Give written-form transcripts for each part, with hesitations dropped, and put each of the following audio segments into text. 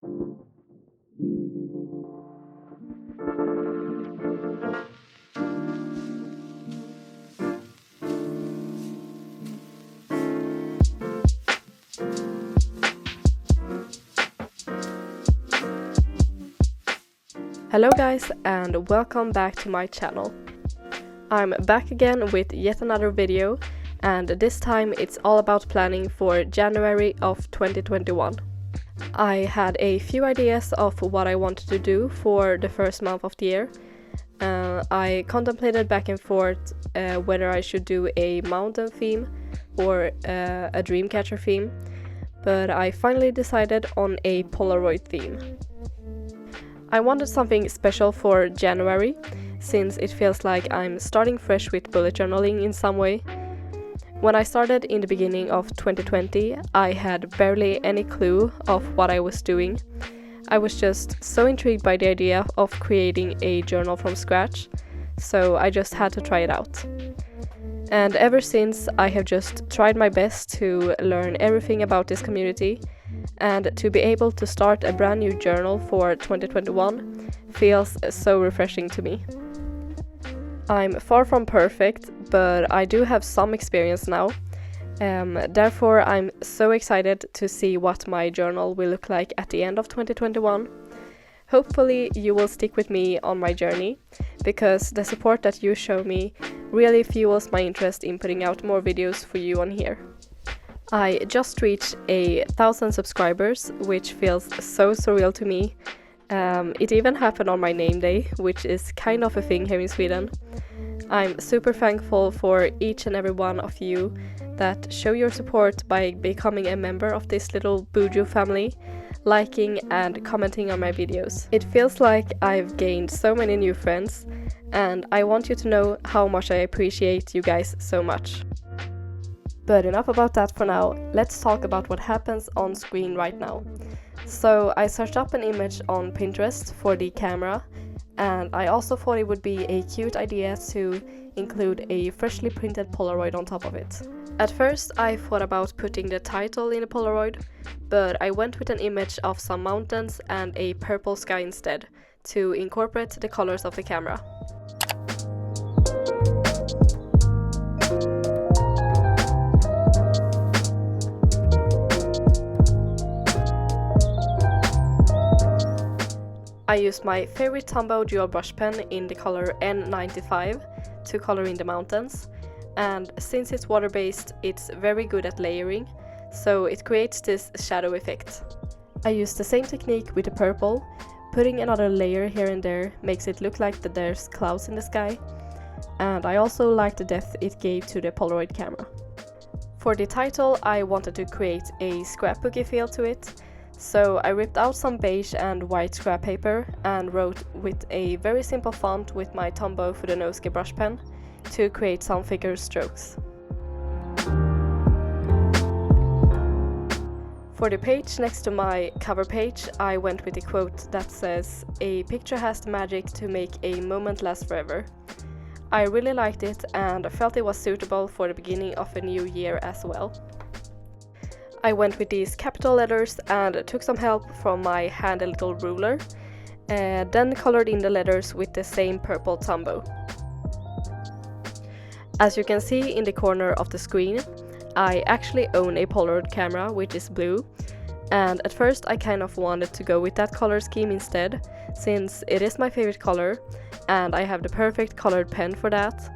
Hello guys, and welcome back to my channel. I'm back again with yet another video, and this time it's all about planning for January of 2021. I had a few ideas of what I wanted to do for the first month of the year. I contemplated back and forth whether I should do a mountain theme or a dreamcatcher theme, but I finally decided on a Polaroid theme. I wanted something special for January, since it feels like I'm starting fresh with bullet journaling in some way. When I started in the beginning of 2020, I had barely any clue of what I was doing. I was just so intrigued by the idea of creating a journal from scratch, so I just had to try it out. And ever since, I have just tried my best to learn everything about this community, and to be able to start a brand new journal for 2021 feels so refreshing to me. I'm far from perfect, but I do have some experience now. Therefore, I'm so excited to see what my journal will look like at the end of 2021. Hopefully you will stick with me on my journey, because the support that you show me really fuels my interest in putting out more videos for you on here. I just reached 1,000 subscribers, which feels so surreal to me. It even happened on my name day, which is kind of a thing here in Sweden. I'm super thankful for each and every one of you that show your support by becoming a member of this little Buju family, liking and commenting on my videos. It feels like I've gained so many new friends, and I want you to know how much I appreciate you guys so much. But enough about that for now, let's talk about what happens on screen right now. So I searched up an image on Pinterest for the camera, and I also thought it would be a cute idea to include a freshly printed Polaroid on top of it. At first I thought about putting the title in a Polaroid, but I went with an image of some mountains and a purple sky instead, to incorporate the colors of the camera. I used my favorite Tombow dual brush pen in the color N95 to color in the mountains, and since it's water-based, it's very good at layering, so it creates this shadow effect. I used the same technique with the purple. Putting another layer here and there makes it look like that there's clouds in the sky, and I also like the depth it gave to the Polaroid camera. For the title, I wanted to create a scrapbooky feel to it, so I ripped out some beige and white scrap paper and wrote with a very simple font with my Tombow fudenosuke brush pen to create some thicker strokes. For the page next to my cover page, I went with a quote that says, "A picture has the magic to make a moment last forever." I really liked it and felt it was suitable for the beginning of a new year as well. I went with these capital letters and took some help from my handy little ruler, then colored in the letters with the same purple Tombow. As you can see in the corner of the screen, I actually own a Polaroid camera which is blue, and at first I kind of wanted to go with that color scheme instead, since it is my favorite color and I have the perfect colored pen for that.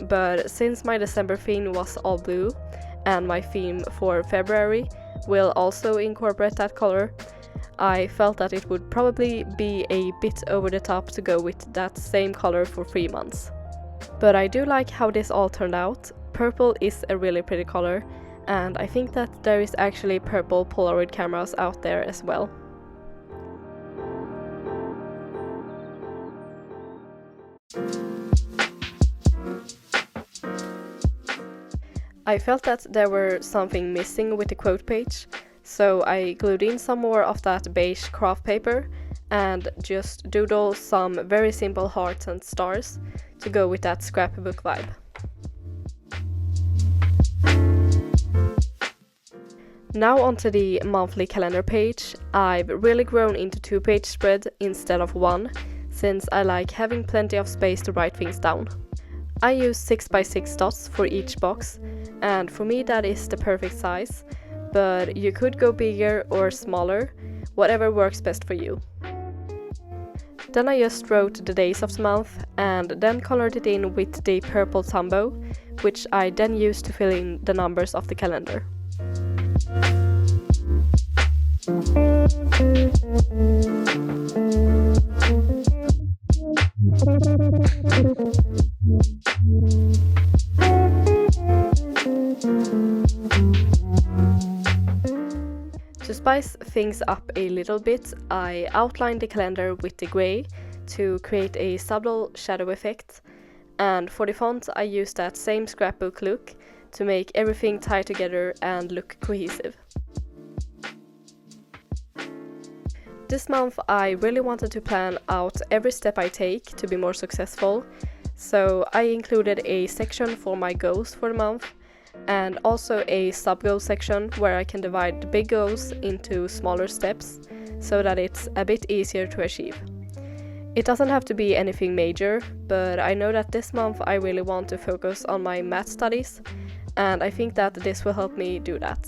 But since my December theme was all blue, and my theme for February will also incorporate that color, I felt that it would probably be a bit over the top to go with that same color for 3 months. But I do like how this all turned out. Purple is a really pretty color, and I think that there is actually purple Polaroid cameras out there as well. I felt that there were something missing with the quote page, so I glued in some more of that beige craft paper and just doodled some very simple hearts and stars to go with that scrapbook vibe. Now onto the monthly calendar page. I've really grown into 2-page spread instead of 1, since I like having plenty of space to write things down. I use 6x6 dots for each box, and for me that is the perfect size, but you could go bigger or smaller, whatever works best for you. Then I just wrote the days of the month and then colored it in with the purple Tombow, which I then used to fill in the numbers of the calendar. To spice things up a little bit, I outlined the calendar with the grey to create a subtle shadow effect, and for the font I used that same scrapbook look to make everything tie together and look cohesive. This month I really wanted to plan out every step I take to be more successful, so I included a section for my goals for the month and also a sub-goal section where I can divide the big goals into smaller steps so that it's a bit easier to achieve. It doesn't have to be anything major, but I know that this month I really want to focus on my math studies, and I think that this will help me do that.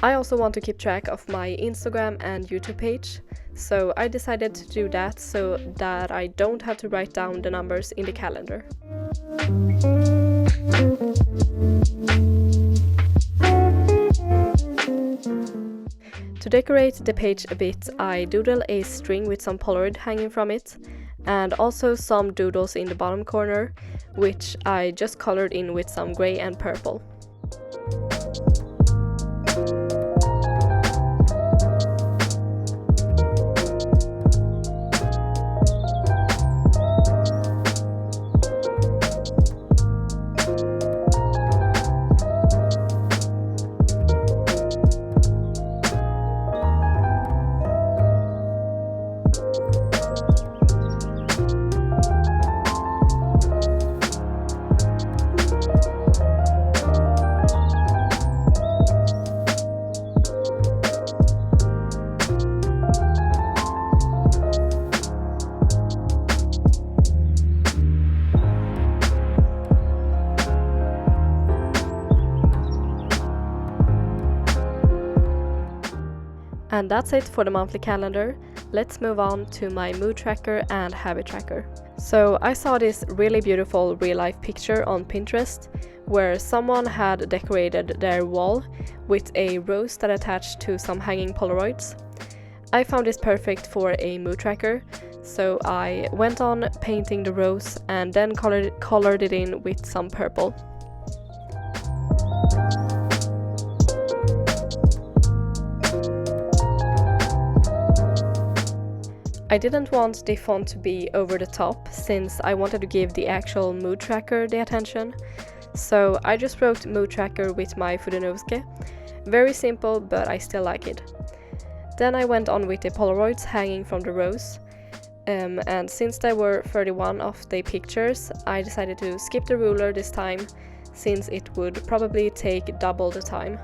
I also want to keep track of my Instagram and YouTube page, so I decided to do that so that I don't have to write down the numbers in the calendar. To decorate the page a bit, I doodled a string with some Polaroid hanging from it, and also some doodles in the bottom corner, which I just colored in with some grey and purple. And that's it for the monthly calendar. Let's move on to my mood tracker and habit tracker. So I saw this really beautiful real-life picture on Pinterest where someone had decorated their wall with a rose that attached to some hanging Polaroids. I found this perfect for a mood tracker, so I went on painting the rose and then colored it in with some purple. I didn't want the font to be over the top since I wanted to give the actual mood tracker the attention, so I just wrote mood tracker with my fudenosuke. Very simple, but I still like it. Then I went on with the Polaroids hanging from the rose, and since there were 31 of the pictures, I decided to skip the ruler this time since it would probably take double the time.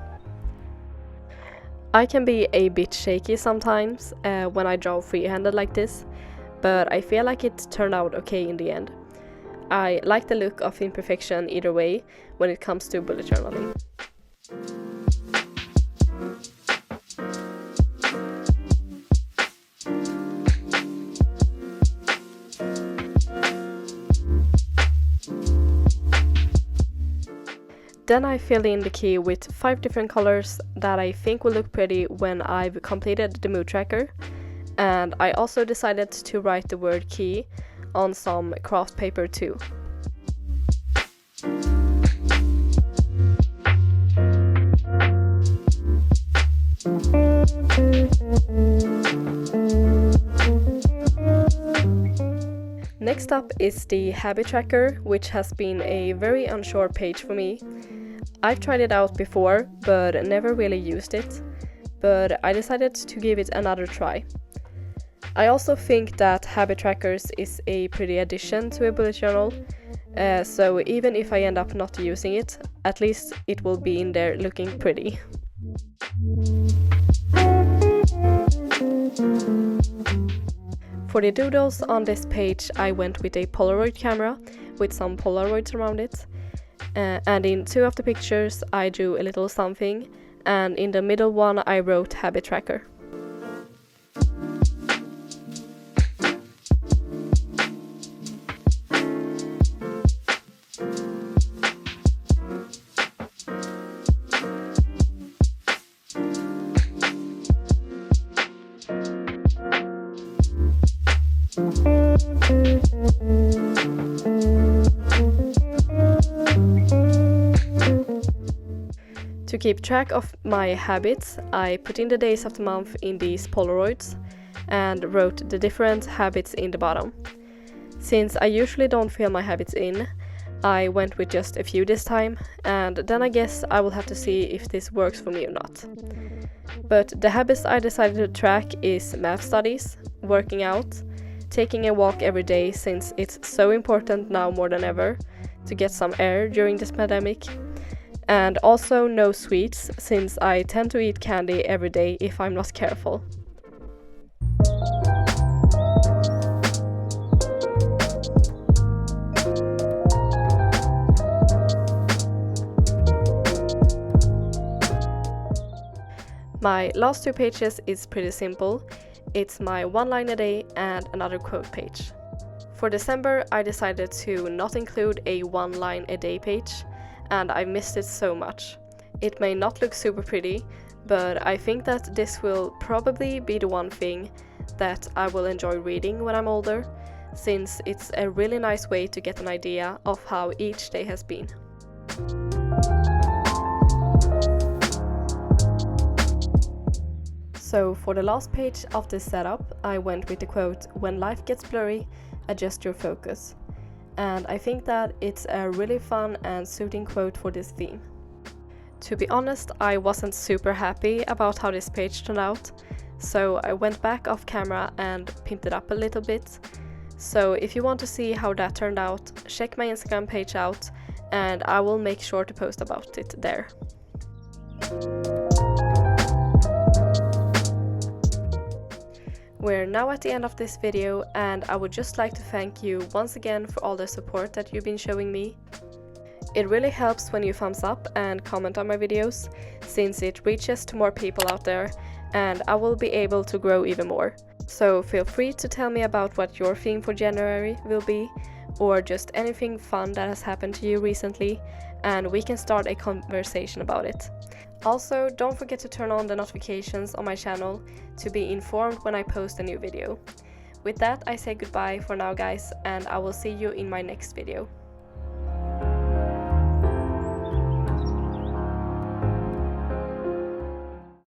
I can be a bit shaky sometimes when I draw freehanded like this, but I feel like it turned out okay in the end. I like the look of imperfection either way when it comes to bullet journaling. Then I filled in the key with 5 different colors that I think will look pretty when I've completed the mood tracker, and I also decided to write the word key on some craft paper too. Next up is the habit tracker, which has been a very unsure page for me. I've tried it out before, but never really used it, but I decided to give it another try. I also think that habit trackers is a pretty addition to a bullet journal, so even if I end up not using it, at least it will be in there looking pretty. For the doodles on this page, I went with a Polaroid camera with some Polaroids around it. And in 2 of the pictures I drew a little something, and in the middle one I wrote habit tracker. To keep track of my habits, I put in the days of the month in these Polaroids and wrote the different habits in the bottom. Since I usually don't fill my habits in, I went with just a few this time, and then I guess I will have to see if this works for me or not. But the habits I decided to track is math studies, working out, taking a walk every day since it's so important now more than ever to get some air during this pandemic, and also no sweets since I tend to eat candy every day if I'm not careful. My last 2 pages is pretty simple. It's my 1 line a day and another quote page. For December, I decided to not include a 1 line a day page, and I missed it so much. It may not look super pretty, but I think that this will probably be the one thing that I will enjoy reading when I'm older, since it's a really nice way to get an idea of how each day has been. So for the last page of this setup, I went with the quote, "When life gets blurry, adjust your focus." And I think that it's a really fun and suiting quote for this theme. To be honest, I wasn't super happy about how this page turned out, so I went back off camera and pimped it up a little bit. So if you want to see how that turned out, check my Instagram page out, and I will make sure to post about it there. We're now at the end of this video, and I would just like to thank you once again for all the support that you've been showing me. It really helps when you thumbs up and comment on my videos, since it reaches to more people out there, and I will be able to grow even more. So feel free to tell me about what your theme for January will be, or just anything fun that has happened to you recently, and we can start a conversation about it. Also, don't forget to turn on the notifications on my channel to be informed when I post a new video. With that, I say goodbye for now, guys, and I will see you in my next video.